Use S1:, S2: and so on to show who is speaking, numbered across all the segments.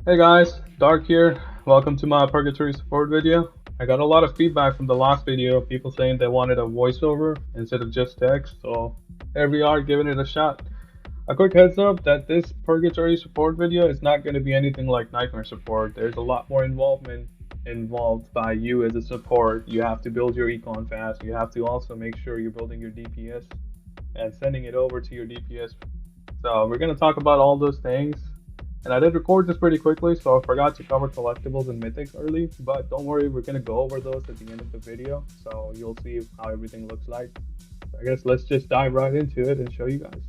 S1: Hey guys, Dark here. Welcome to my Purgatory support video. I got a lot of feedback from the last video, people saying they wanted a voiceover instead of just text, so here we are giving it a shot. A quick heads up that this Purgatory support video is not going to be anything like Nightmare support. There's a lot more involvement involved by you as a support. You have to build your econ fast. You have to also make sure you're building your DPS and sending it over to your DPS. So we're gonna talk about all those things. And I did record this pretty quickly, so I forgot to cover collectibles and mythics early. But don't worry, we're gonna go over those at the end of the video, so you'll see how everything looks like. So I guess let's just dive right into it and show you guys.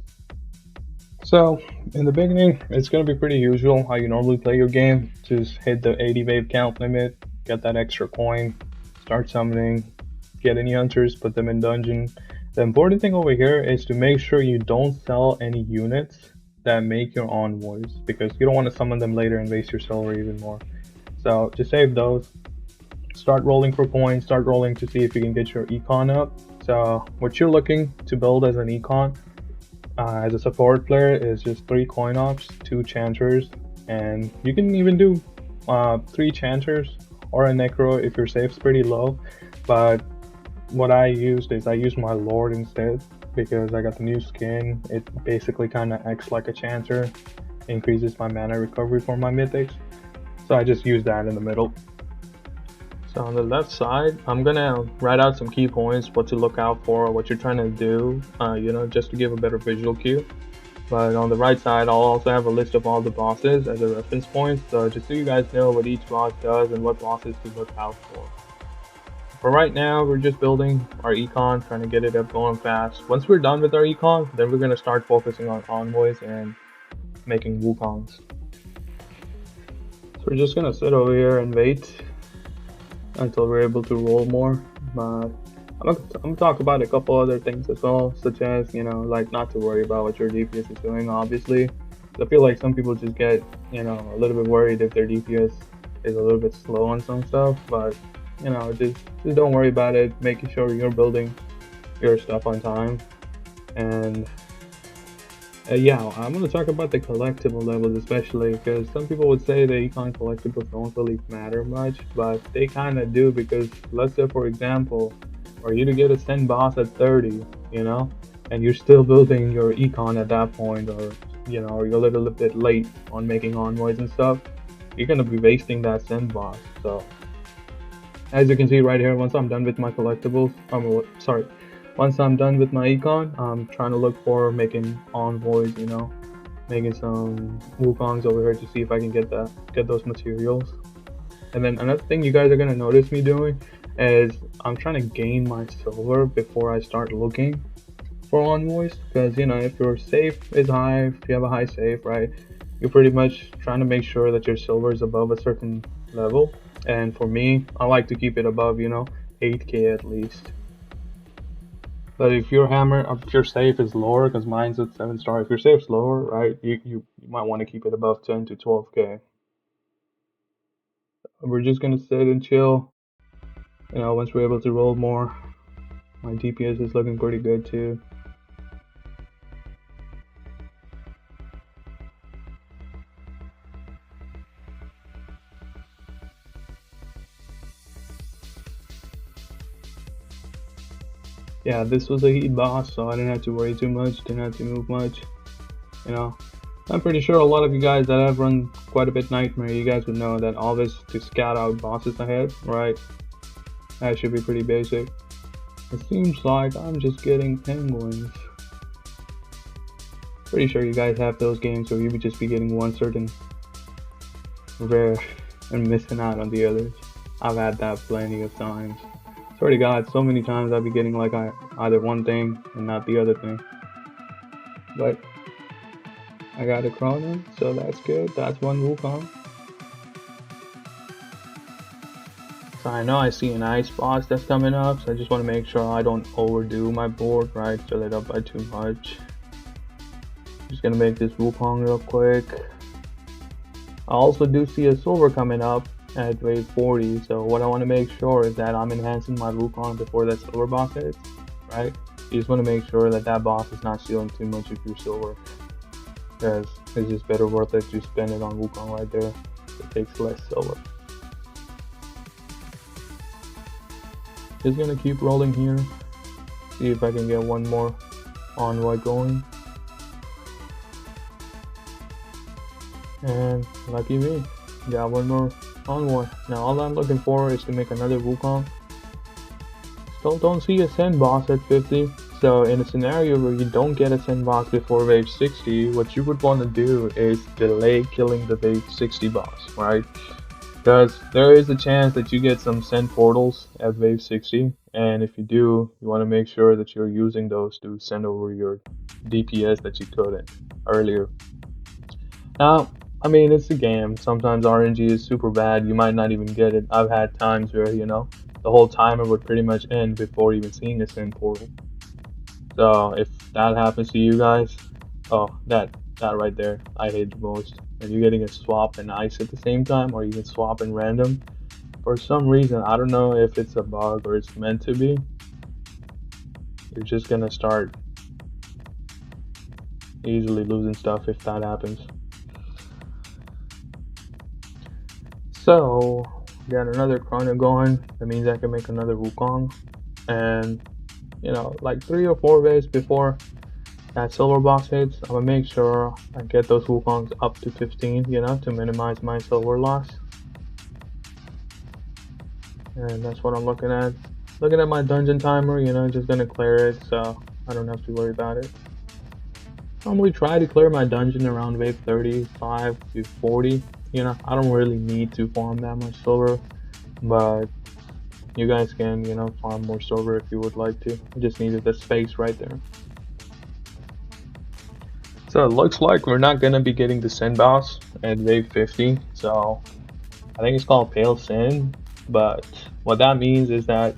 S1: So in the beginning, it's gonna be pretty usual how you normally play your game. Just hit the 80 wave count limit, get that extra coin, start summoning, get any hunters, put them in dungeon. The important thing over here is to make sure you don't sell any units that make your envoys, because you don't want to summon them later and waste your silver even more. So just save those, start rolling for coins, start rolling to see if you can get your econ up. So what you're looking to build as an econ as a support player is just 3 coin ops, 2 chanters, and you can even do 3 chanters or a necro if your safe's pretty low. But what I used is I used my lord instead, because I got the new skin. It basically kind of acts like a chanter, increases my mana recovery for my mythics, so I just use that in the middle. So on the left side, I'm gonna write out some key points, what to look out for, what you're trying to do, just to give a better visual cue. But on the right side, I'll also have a list of all the bosses as a reference point, so just so you guys know what each boss does and what bosses to look out for. For right now, we're just building our econ, trying to get it up going fast. Once we're done with our econ, then we're gonna start focusing on envoys and making Wukongs. So we're just gonna sit over here and wait until we're able to roll more. But I'm gonna talk about a couple other things as well, such as, like not to worry about what your DPS is doing, obviously. I feel like some people just get, a little bit worried if their DPS is a little bit slow on some stuff, but just don't worry about it, making sure you're building your stuff on time. And yeah, I'm going to talk about the collectible levels especially, because some people would say the econ collectibles don't really matter much, but they kind of do, because let's say for example, for you to get a send boss at 30, and you're still building your econ at that point, or you're a little bit late on making envoys and stuff, you're going to be wasting that send boss. So as you can see right here, once I'm done with my collectibles, once I'm done with my econ, I'm trying to look for making envoys, making some Wukongs over here to see if I can get those materials. And then another thing you guys are gonna notice me doing is I'm trying to gain my silver before I start looking for envoys, because if your safe is high, if you have a high safe, right, you're pretty much trying to make sure that your silver is above a certain level. And for me, I like to keep it above 8k at least. But if your safe is lower, because mine's at 7-star, if your safe's lower, right, you might want to keep it above 10 to 12k. We're just gonna sit and chill. Once we're able to roll more, my DPS is looking pretty good too. Yeah, this was a heat boss, so I didn't have to worry too much, didn't have to move much. I'm pretty sure a lot of you guys that have run quite a bit Nightmare, you guys would know that always to scout out bosses ahead, right? That should be pretty basic. It seems like I'm just getting penguins. Pretty sure you guys have those games where you would just be getting one certain rare and missing out on the others. I've had that plenty of times. Swear to God, so many times I'll be getting like either one thing and not the other thing. But I got a chrono, so that's good. That's one Wukong. So I know I see an ice boss that's coming up, so I just want to make sure I don't overdo my board, right? Fill it up by too much. Just gonna make this Wukong real quick. I also do see a silver coming up at wave 40, so what I want to make sure is that I'm enhancing my Wukong before that silver boss hits, right? You just want to make sure that boss is not stealing too much of your silver, because it's just better worth it to spend it on Wukong right there. It takes less silver. Just gonna keep rolling here. See if I can get one more envoy going. And lucky me, got one more envoy. Now all I'm looking for is to make another Wukong. Still don't see a send boss at 50. So in a scenario where you don't get a send boss before wave 60, what you would want to do is delay killing the wave 60 boss, right? Because there is a chance that you get some send portals at wave 60, and if you do, you want to make sure that you're using those to send over your DPS that you couldn't earlier. Now, I mean, it's a game. Sometimes RNG is super bad. You might not even get it. I've had times where, the whole timer would pretty much end before even seeing a send portal. So if that happens to you guys, oh, that right there, I hate the most. And you're getting a swap and ice at the same time, or you can swap in random. For some reason, I don't know if it's a bug or it's meant to be, you're just gonna start easily losing stuff if that happens. So, got another chrono going. That means I can make another Wukong. And, like 3 or 4 waves before that silver boss hits, I'm gonna make sure I get those Wukongs up to 15, to minimize my silver loss. And that's what I'm looking at. Looking at my dungeon timer, just gonna clear it so I don't have to worry about it. Normally try to clear my dungeon around wave 35 to 40. I don't really need to farm that much silver, but you guys can, farm more silver if you would like to. I just needed the space right there. So it looks like we're not gonna be getting the Sin boss at wave 50. So I think it's called Pale Sin, but what that means is that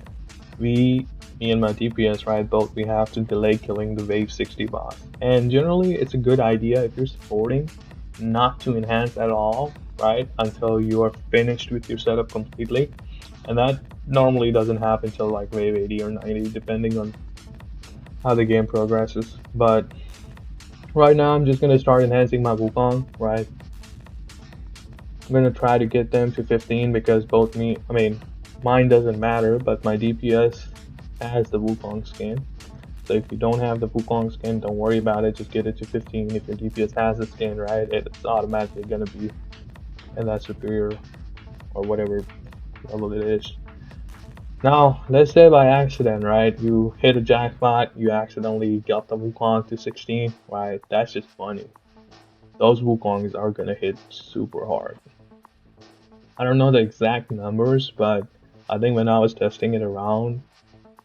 S1: me and my DPS, right, both we have to delay killing the wave 60 boss. And generally it's a good idea if you're supporting not to enhance at all, right, until you are finished with your setup completely. And that normally doesn't happen till like wave 80 or 90 depending on how the game progresses. But right now I'm just gonna start enhancing my Wukong, right? I'm gonna try to get them to 15 because mine doesn't matter, but my DPS has the Wukong skin. So if you don't have the Wukong skin, don't worry about it, just get it to 15. If your DPS has the skin, right, it's automatically gonna be in that superior or whatever level it is. Now, let's say by accident, right, you hit a jackpot, you accidentally got the Wukong to 16, right, that's just funny. Those Wukongs are gonna hit super hard. I don't know the exact numbers, but I think when I was testing it around,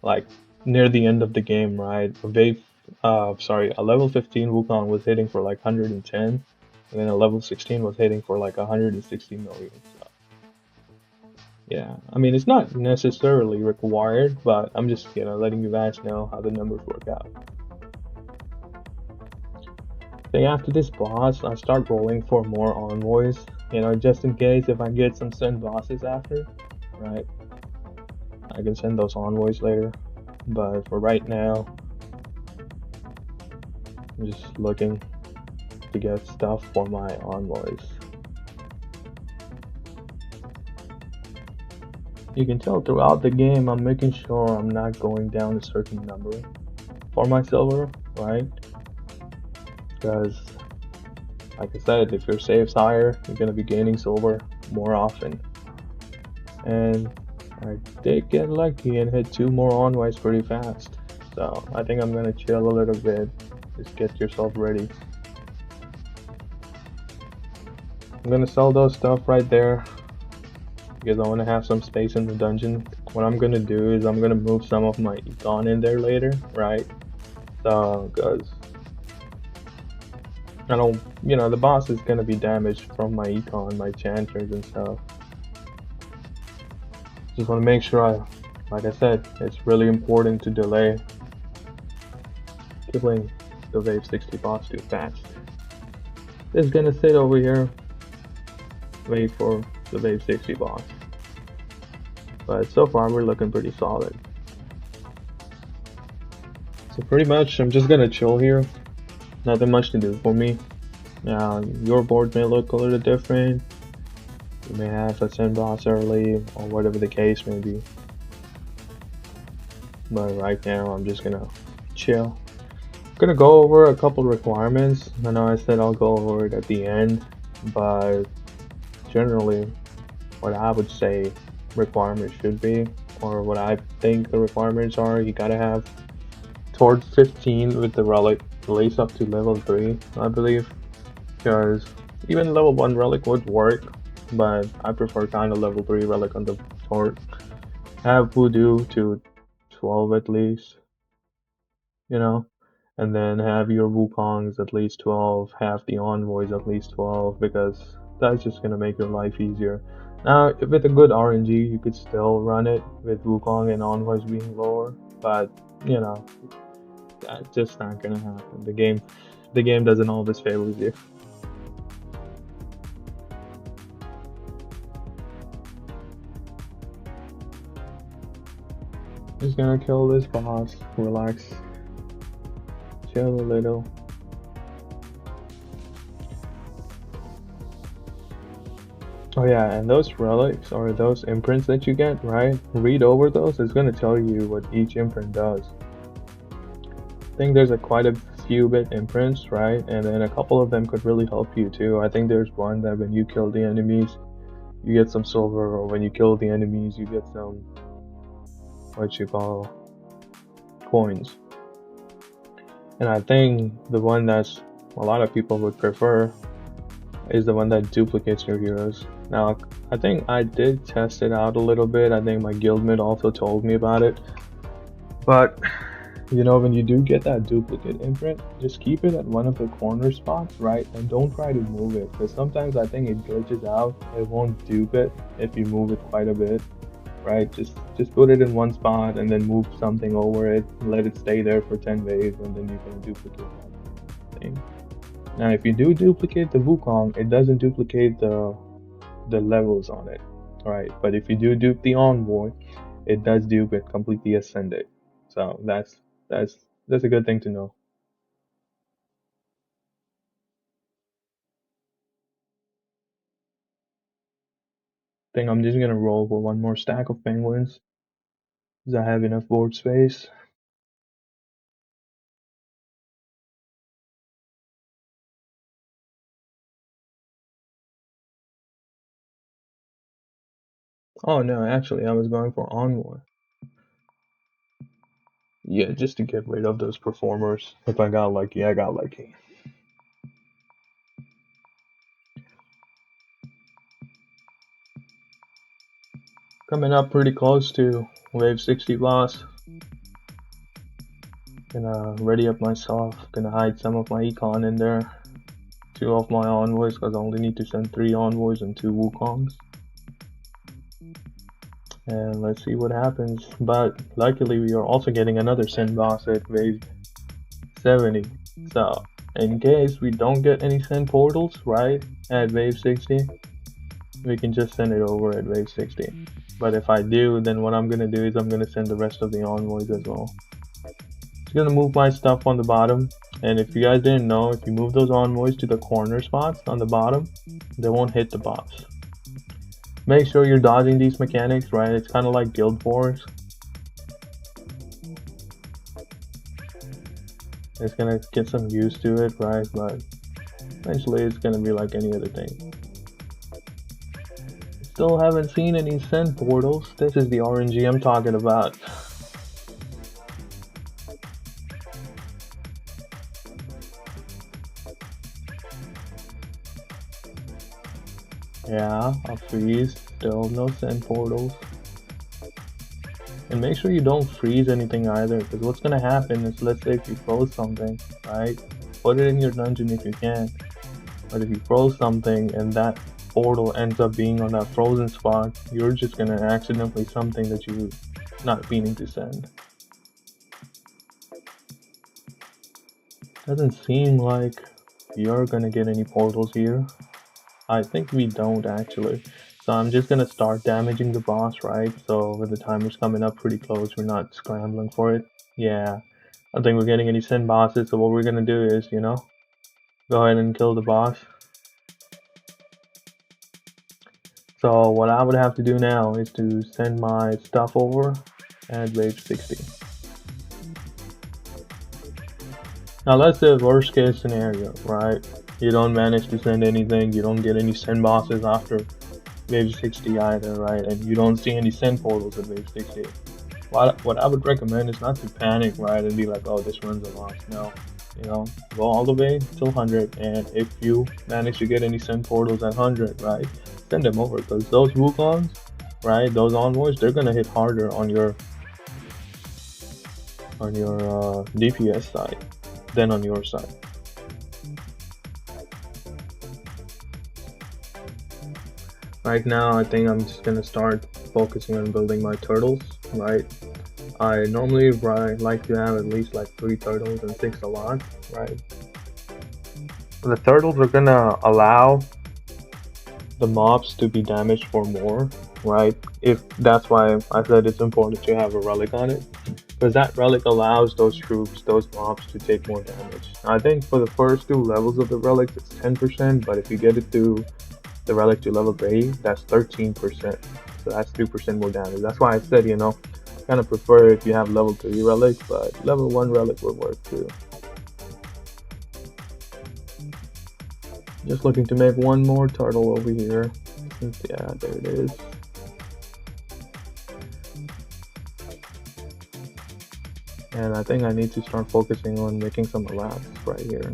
S1: like near the end of the game, right, a level 15 Wukong was hitting for like 110, and then a level 16 was hitting for like 160 million. So, yeah, it's not necessarily required, but I'm just, letting you guys know how the numbers work out. Then after this boss, I start rolling for more envoys, just in case if I get some send bosses after, right? I can send those envoys later, but for right now, I'm just looking to get stuff for my envoys. You can tell throughout the game I'm making sure I'm not going down a certain number for my silver, right? Because, like I said, if your save's higher, you're going to be gaining silver more often. And I did get lucky and hit 2 more envoys pretty fast. So I think I'm going to chill a little bit. Just get yourself ready. I'm going to sell those stuff right there because I want to have some space in the dungeon. What I'm going to do is I'm going to move some of my econ in there later, right? So, because I don't, the boss is going to be damaged from my econ, my chanters and stuff. Just want to make sure like I said, it's really important to delay killing the wave 60 boss too fast. Just gonna sit over here, wait for the wave 60 boss. But so far we're looking pretty solid. So pretty much I'm just gonna chill here. Nothing much to do for me. Your board may look a little different. You may have a sin boss early or whatever the case may be. But right now I'm just gonna chill. I'm gonna go over a couple requirements. I know I said I'll go over it at the end, but generally what I would say requirements should be, or what I think the requirements are, you gotta have Torch 15 with the relic, at least up to level 3, I believe. Because even level 1 relic would work, but I prefer kind of level 3 relic on the Torch. Have Voodoo to 12 at least, you know, and then have your Wukongs at least 12, have the Envoys at least 12, because that's just gonna make your life easier. Now, with a good RNG, you could still run it with Wukong and Envoys being lower, but you know, that's just not gonna happen. The game doesn't always favor you. Just gonna kill this boss, relax, chill a little. Oh yeah, and those relics or those imprints that you get, right? Read over those, it's gonna tell you what each imprint does. I think there's quite a few bit imprints, right? And then a couple of them could really help you too. I think there's one that when you kill the enemies, you get some silver, or when you kill the enemies, you get some, what you call, coins. And I think the one that's a lot of people would prefer is the one that duplicates your heroes. Now, I think I did test it out a little bit. I think my guildmate also told me about it. But, you know, when you do get that duplicate imprint, just keep it at one of the corner spots, right? And don't try to move it, because sometimes I think it glitches out. It won't dupe it if you move it quite a bit, right? Just put it in one spot and then move something over it, let it stay there for 10 waves, and then you can duplicate that thing. Now, if you do duplicate the Wukong, it doesn't duplicate the levels on it, right? But if you do dupe the Envoy, it does dupe it completely ascended. So that's a good thing to know. I think I'm just gonna roll for one more stack of penguins, because I have enough board space. Oh no, actually I was going for Envoy. Yeah, just to get rid of those performers. If I got lucky, I got lucky. Coming up pretty close to wave 60 boss. Gonna ready up myself. Gonna hide some of my econ in there. 2 of my envoys, because I only need to send 3 envoys and 2 Wukongs. And let's see what happens. But luckily we are also getting another Sin boss at wave 70. So in case we don't get any Sin portals, right, at wave 60, we can just send it over at wave 60. But if I do, then what I'm gonna do is I'm gonna send the rest of the envoys as well. Just gonna move my stuff on the bottom. And if you guys didn't know, if you move those envoys to the corner spots on the bottom, they won't hit the boss. Make sure you're dodging these mechanics, right? It's kind of like Guild Wars. It's gonna get some used to it, right? But eventually it's gonna be like any other thing. Still haven't seen any send portals. This is the RNG I'm talking about. Yeah, I'll freeze. Still no send portals. And make sure you don't freeze anything either, because what's gonna happen is, let's say if you froze something, right? Put it in your dungeon if you can. But if you froze something and that portal ends up being on that frozen spot, you're just gonna accidentally something that you're not meaning to send. Doesn't seem like you're gonna get any portals here. I think we don't actually. So I'm just gonna start damaging the boss, right? So when the timer's coming up pretty close, we're not scrambling for it. Yeah, I don't think we're getting any sin bosses, so what we're gonna do is, go ahead and kill the boss. So what I would have to do now is to send my stuff over at wave 60. Now let's say worst case scenario, right? You don't manage to send anything, you don't get any send bosses after wave 60 either, right? And you don't see any send portals at wave 60. What I would recommend is not to panic, right? And be like, oh, this runs a lot. No, go all the way till 100. And if you manage to get any send portals at 100, right, send them over. Because those Wukongs, right, those envoys, they're going to hit harder on your DPS side than on your side. Right now, I think I'm just gonna start focusing on building my turtles, right? I normally like to have at least like 3 turtles and 6 alarms, right? The turtles are gonna allow the mobs to be damaged for more, right? If that's why I said it's important to have a relic on it, because that relic allows those troops, those mobs to take more damage. I think for the first 2 levels of the relics it's 10%, but if you get it to the relic to level 3, that's 13%. So that's 2% more damage. That's why I said, kind of prefer if you have level 3 relic, but level 1 relic would work too. Just looking to make one more turtle over here. Yeah, there it is. And I think I need to start focusing on making some elapse right here.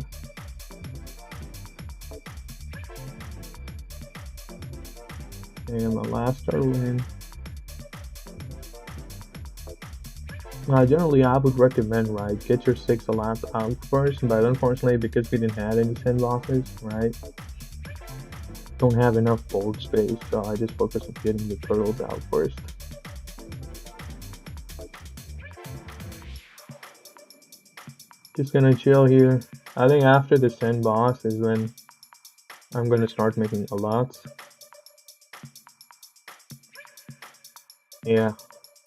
S1: And my last turtle in. Generally, I would recommend, right, get your 6 elapse out first, but unfortunately, because we didn't have any send bosses, right, don't have enough board space, so I just focus on getting the turtles out first. Just gonna chill here. I think after the send boss is when I'm gonna start making elapse. Yeah,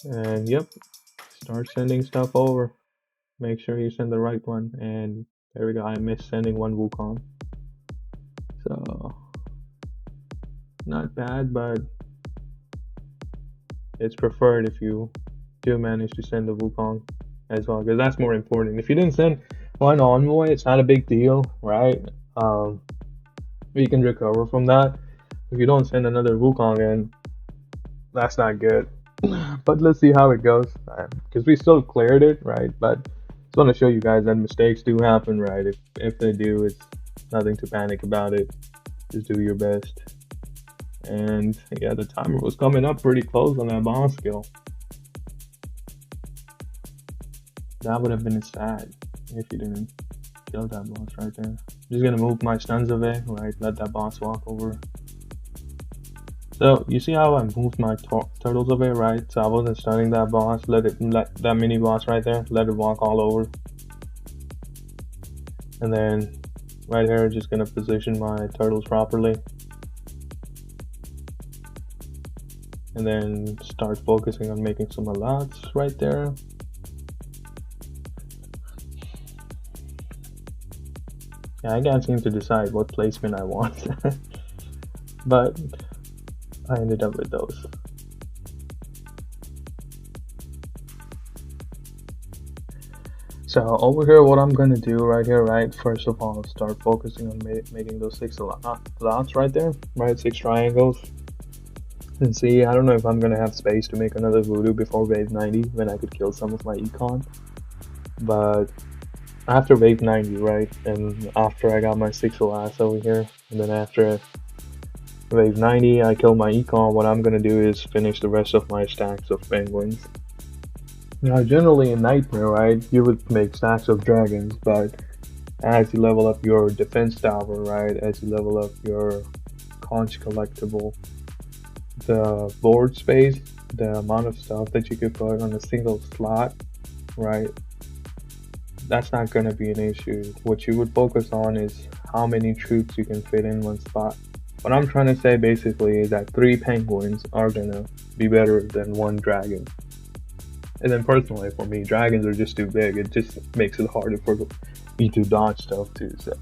S1: and yep, start sending stuff over. Make sure you send the right one, and there we go. I missed sending one Wukong, so not bad, but it's preferred if you do manage to send the Wukong as well, because that's more important. If you didn't send one envoy, it's not a big deal, right? We can recover from that. If you don't send another Wukong in, that's not good. But let's see how it goes, because we still cleared it, right? But just want to show you guys that mistakes do happen, right? If they do, it's nothing to panic about it. Just do your best. And yeah, the timer was coming up pretty close on that boss skill. That would have been sad if you didn't kill that boss right there. Just gonna move my stuns away, right? Let that boss walk over. So you see how I moved my turtles away, right? So I wasn't stunning that boss. Let that mini boss right there. Let it walk all over. And then right here, just gonna position my turtles properly. And then start focusing on making some alerts right there. Yeah, I can't seem to decide what placement I want. But I ended up with those. So over here, what I'm gonna do right here, right? First of all, start focusing on making those 6 lots right there, right? 6 triangles. And see, I don't know if I'm gonna have space to make another voodoo before wave 90 when I could kill some of my econ. But after wave 90, right? And after I got my 6 alas over here, and then after wave 90, I kill my econ, what I'm gonna do is finish the rest of my stacks of penguins. Now, generally in Nightmare, right, you would make stacks of dragons, but as you level up your defense tower, right, as you level up your conch collectible, the board space, the amount of stuff that you could put on a single slot, right, that's not gonna be an issue. What you would focus on is how many troops you can fit in one spot. What I'm trying to say basically is that 3 penguins are gonna be better than 1 dragon. And then personally for me, dragons are just too big. It just makes it harder for me to dodge stuff too, so.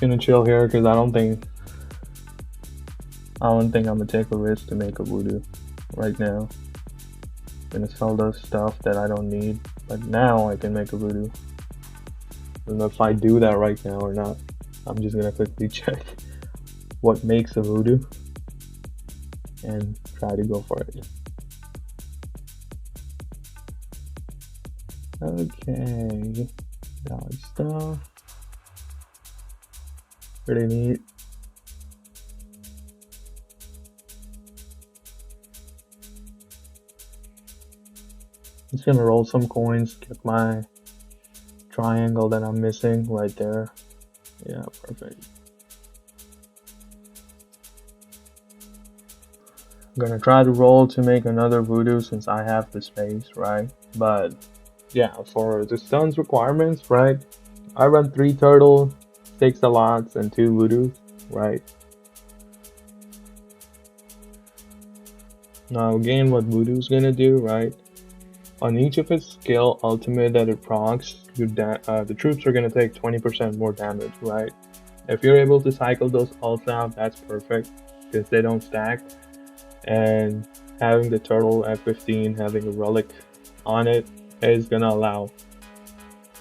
S1: gonna chill here because I don't think I'm gonna take a risk to make a voodoo right now. I'm gonna sell those stuff that I don't need, but now I can make a voodoo. I don't know if I do that right now or not. I'm just gonna quickly check what makes a voodoo and try to go for it. Okay, dodge stuff. Pretty neat. Just gonna roll some coins, get my triangle that I'm missing right there. Yeah, perfect. I'm gonna try to roll to make another voodoo since I have the space, right? But yeah, for the stone's requirements, right? I run 3 turtle, 6 alots, and 2 voodoos, right? Now again, what voodoo's gonna do, right? On each of its skill ultimate that it procs, the troops are gonna take 20% more damage, right? If you're able to cycle those ults out, that's perfect because they don't stack. And having the turtle at 15, having a relic on it is gonna allow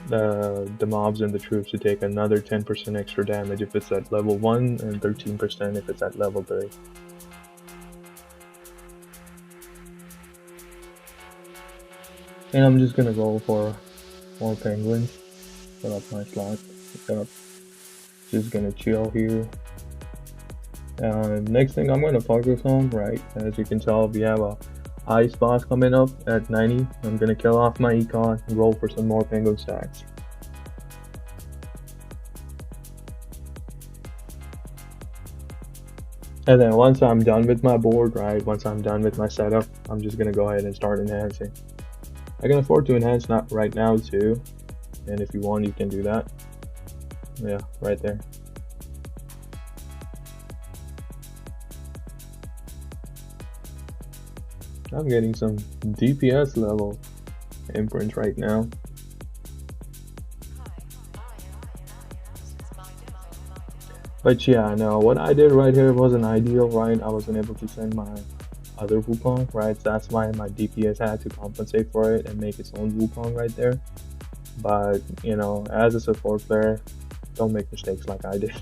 S1: the mobs and the troops to take another 10% extra damage if it's at level 1 and 13% if it's at level 3. And I'm just gonna go for more penguins. Fill up my slots. Just gonna chill here. Next thing I'm gonna focus on, right? As you can tell, we have a ice boss coming up at 90. I'm gonna kill off my econ and roll for some more penguin stacks. And then once I'm done with my board, right? Once I'm done with my setup, I'm just gonna go ahead and start enhancing. I can afford to enhance not right now too, and if you want, you can do that. Yeah, right there. I'm getting some DPS level imprints right now. But yeah, no, what I did right here wasn't ideal, right? I wasn't able to send my other Wukong, right? So that's why my DPS had to compensate for it and make its own Wukong right there. But, you know, as a support player, don't make mistakes like I did.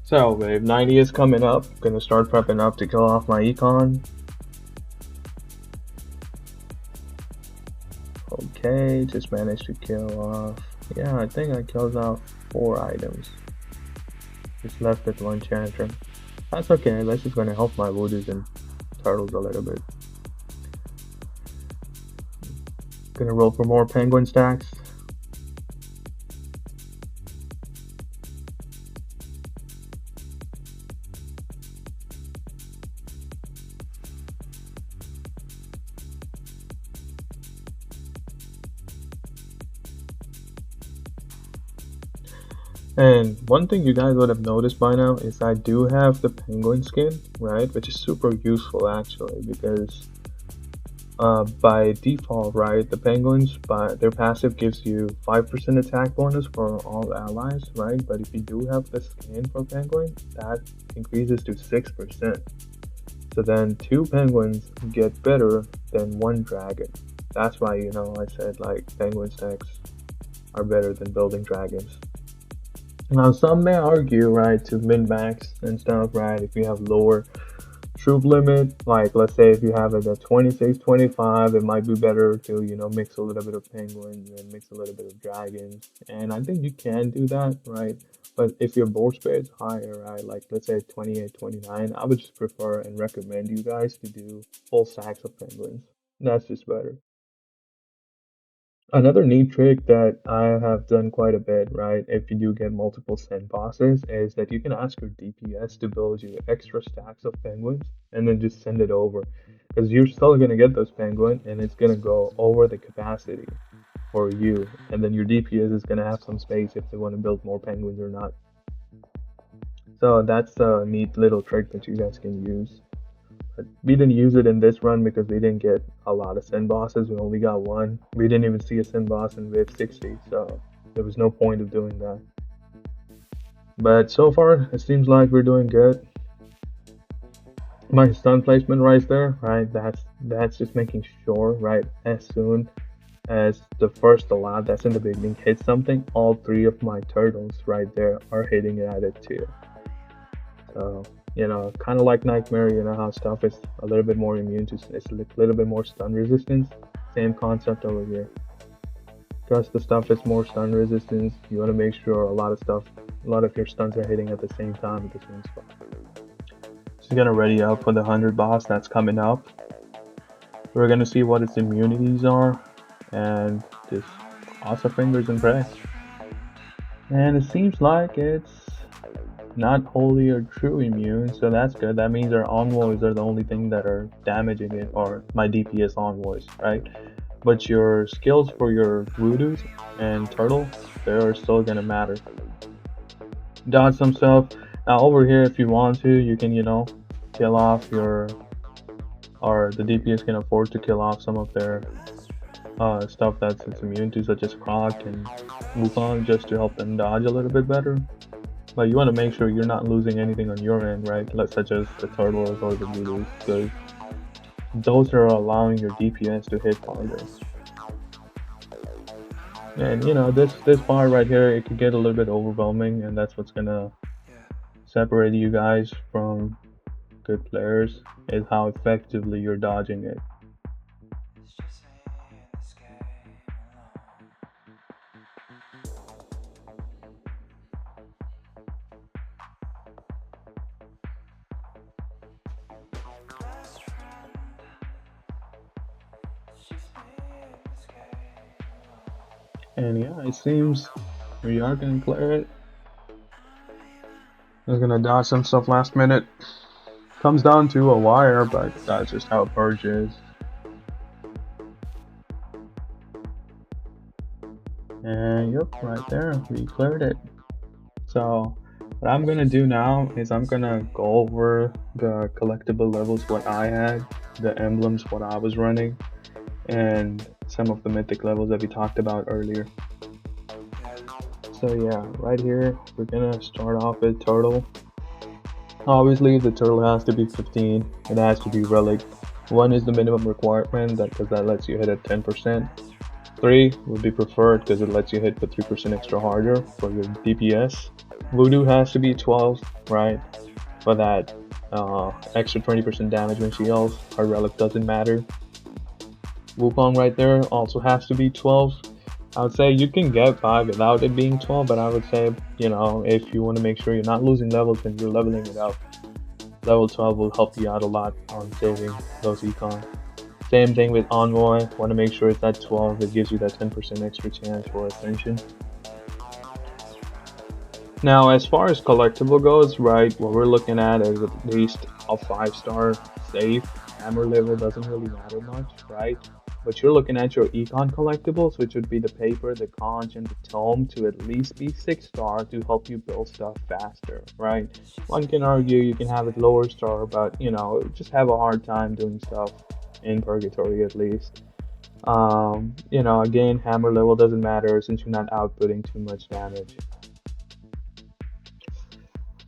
S1: So, wave 90 is coming up. Gonna start prepping up to kill off my econ. Okay, just managed to kill off. Yeah, I think I killed off 4 items. Just left with 1 Chantry. That's okay, that's just gonna help my woodoos and turtles a little bit. Gonna roll for more penguin stacks. And one thing you guys would have noticed by now is I do have the penguin skin, right? Which is super useful actually because by default, right, the penguins, their passive gives you 5% attack bonus for all allies, right? But if you do have the skin for penguin, that increases to 6%. So then 2 penguins get better than 1 dragon. That's why, you know, I said like penguin stacks are better than building dragons. Now, some may argue, right, to min-max and stuff, right, if you have lower troop limit, like let's say if you have it at 26, 25, it might be better to, you know, mix a little bit of penguins and mix a little bit of dragons. And I think you can do that, right? But if your board space is higher, right, like let's say 28, 29, I would just prefer and recommend you guys to do full stacks of penguins. That's just better. Another neat trick that I have done quite a bit, right, if you do get multiple send bosses, is that you can ask your DPS to build you extra stacks of penguins and then just send it over. Because you're still going to get those penguins and it's going to go over the capacity for you. And then your DPS is going to have some space if they want to build more penguins or not. So that's a neat little trick that you guys can use. But we didn't use it in this run because we didn't get a lot of sin bosses. We only got one. We didn't even see a sin boss in wave 60, so there was no point of doing that. But so far, it seems like we're doing good. My stun placement right there, right? That's just making sure, right? As soon as the first allowed that's in the beginning hits something, all three of my turtles right there are hitting at it too. So, kind of like Nightmare, how stuff is a little bit more immune to, it's a little bit more stun resistance. Same concept over here. Because the stuff is more stun resistance, you want to make sure a lot of your stuns are hitting at the same time at the same spot. Just gonna ready up for the 100 boss that's coming up. We're gonna see what its immunities are, and just cross our fingers and pray. And it seems like it's not wholly or true immune, so that's good. That means our envoys are the only thing that are damaging it, or my DPS envoys, right? But your skills for your voodoos and turtle, they're still gonna matter. Dodge some stuff. Now over here, if you want to, you can, kill off your, or the DPS can afford to kill off some of their stuff that's it's immune to, such as Croc and Wukong, just to help them dodge a little bit better. But you want to make sure you're not losing anything on your end, right? Such as the turtles or the voodoos, because those are allowing your DPS to hit harder. And this part right here, it could get a little bit overwhelming, and that's what's gonna separate you guys from good players, is how effectively you're dodging it. And yeah, it seems we are gonna clear it. I was gonna dodge some stuff last minute. Comes down to a wire, but that's just how Purge is. And yep, right there, we cleared it. So what I'm gonna do now is I'm gonna go over the collectible levels, what I had, the emblems, what I was running, and some of the mythic levels that we talked about earlier. So yeah, right here, we're gonna start off with Turtle. Obviously, the Turtle has to be 15, it has to be Relic. 1 is the minimum requirement, because that lets you hit at 10%. 3 would be preferred because it lets you hit for 3% extra harder for your DPS. Voodoo has to be 12, right? For that extra 20% damage when she heals. Her relic doesn't matter. Wukong right there also has to be 12. I would say you can get by without it being 12, but I would say, if you want to make sure you're not losing levels when you're leveling it up, level 12 will help you out a lot on saving those econ. Same thing with Envoy, want to make sure it's at 12, it gives you that 10% extra chance for Ascension. Now, as far as collectible goes, right, what we're looking at is at least a 5-star safe. Hammer level doesn't really matter much, right? But you're looking at your econ collectibles, which would be the paper, the conch, and the tome, to at least be 6-star to help you build stuff faster, right? One can argue you can have it lower star, but just have a hard time doing stuff in Purgatory at least. Again, hammer level doesn't matter since you're not outputting too much damage.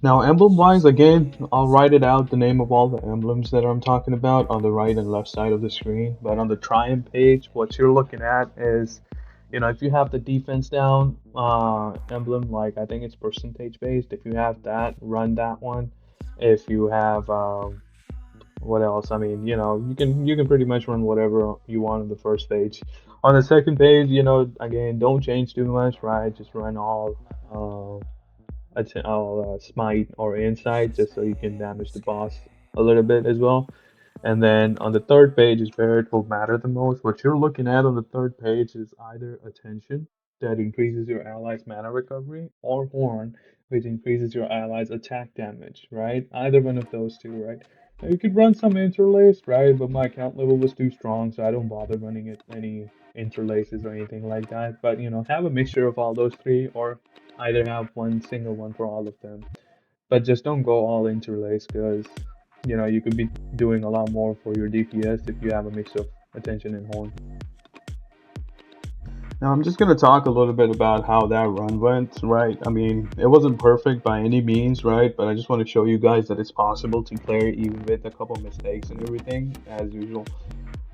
S1: Now, emblem wise, again, I'll write it out, the name of all the emblems that I'm talking about on the right and left side of the screen. But on the Triumph page, what you're looking at is, if you have the defense down emblem, like I think it's percentage based, if you have that, run that one. If you have, what else? I mean, you can pretty much run whatever you want on the first page. On the second page, again, don't change too much, right? Just run all. Smite or insight just so you can damage the boss a little bit as well. And then on the third page is where it will matter the most. What you're looking at on the third page is either attention that increases your allies' mana recovery, or horn, which increases your allies' attack damage, right? Either one of those two, right? Now, you could run some interlaced, right? But my account level was too strong, so I don't bother running it any interlaces or anything like that. But have a mixture of all those three, or either have one single one for all of them. but just don't go all interlace because you could be doing a lot more for your DPS if you have a mix of attention and horn. Now I'm just gonna talk a little bit about how that run went, right? I mean, it wasn't perfect by any means, right? But I just want to show you guys that it's possible to clear even with a couple mistakes and everything, as usual.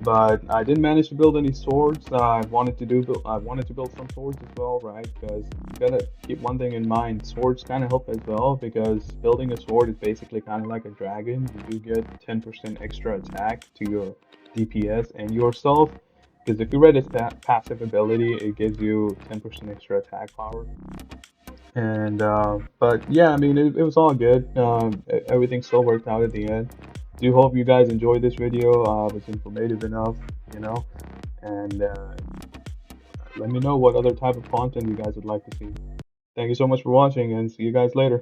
S1: But I didn't manage to build any swords. I wanted to build some swords as well, right? Because you gotta keep one thing in mind. Swords kind of help as well because building a sword is basically kind of like a dragon. You do get 10% extra attack to your DPS and yourself. Because if you read its passive ability, it gives you 10% extra attack power. And but yeah, I mean, it was all good. Everything still worked out at the end. Do hope you guys enjoyed this video. It was informative enough, you know. And let me know what other type of content you guys would like to see. Thank you so much for watching, and see you guys later.